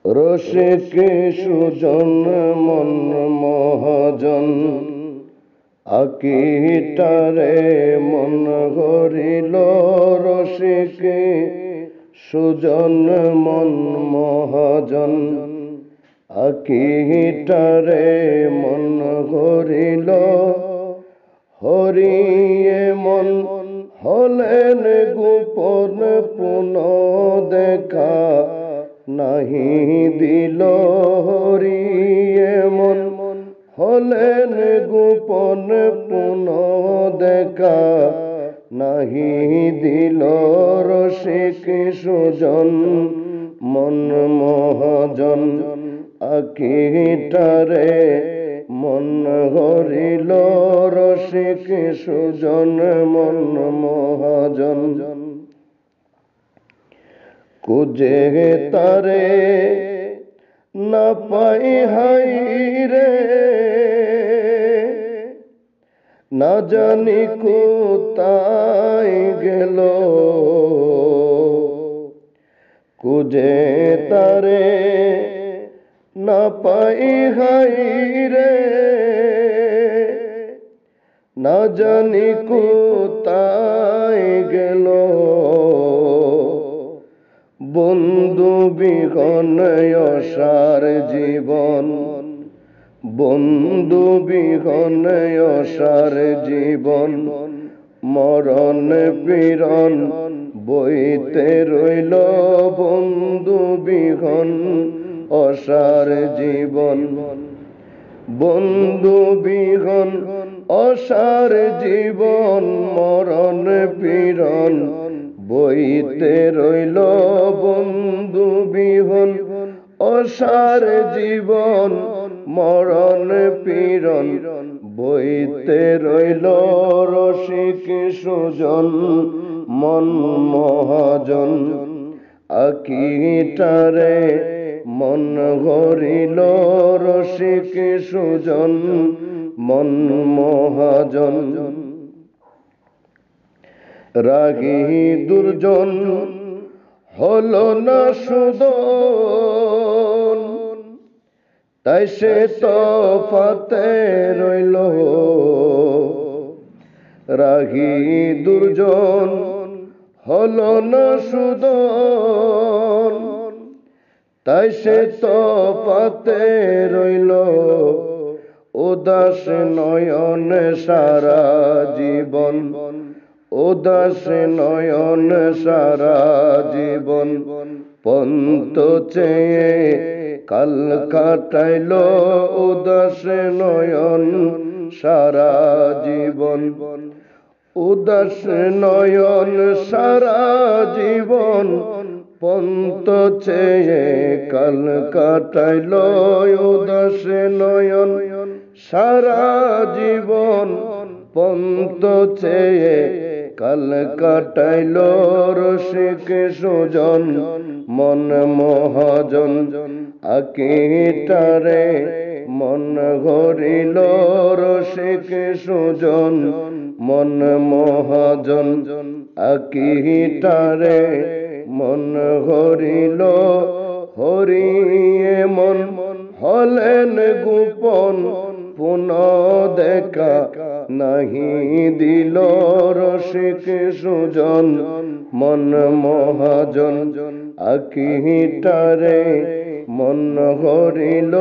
রসিকে সুজন মন মহাজন আকিটারে মন গরিল রসিকে সুজন মন মহাজন আকিটারে মন গরিল হরিয়ে মন হলেন গোপন পুন দেখা নাহি দিল হরিয়ে মন হলেন গোপন পুন দেখা নাহি দিল রসিক সুজন মন মহাজন আকিটারে মন হরিল রসিক সুজন মন মহাজন কুজে তারে না পাই হাই রে না জানি কোথায় গেল কুজে তারে না পাই হাই রে না জানি কোথায় গেল বন্ধু বিহন অসার জীবন বন্ধু বিহন অসার জীবন মরণ পীড়ন বইতে রইল বন্ধু বিহন অসার জীবন বন্ধু বিহন অসার জীবন মরণ পীড়ন বইতে রইল বন্ধু বিহন অসার জীবন মরণ পীড়ন বইতে রইল রসিক সুজন মন মহাজন আকিটারে মন গরিল রসিক সুজন মন মহাজন রাগী দুর্জন হলো না সুদন তাই সে তফাতে রইল রাগী দুর্জন হলো না সুদন তাই সে তফাতে রইল উদাস নয়ন সারা জীবন উদাস নয়ন সারা জীবন পন্ত চেয়ে কাল কাটাইল উদাস নয়ন সারা জীবন উদাস নয়ন সারা জীবন পন্ত চেয়ে কাল কাটাইল উদাস নয়ন সারা জীবন পন্ত চেয়ে কাল কাটাইল রসিক সুজন মন মহাজন আকিটারে মন গরিল রসিক সুজন মন মহাজন আকিটারে মন গরিল হরিয়ে মন হলেন গোপন পুন দেখা নাহি দিল রসিক সুজন মন মহাজন আকিটারে মন গরিল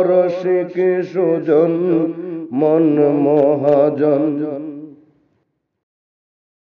রসিক সুজন মন মহাজন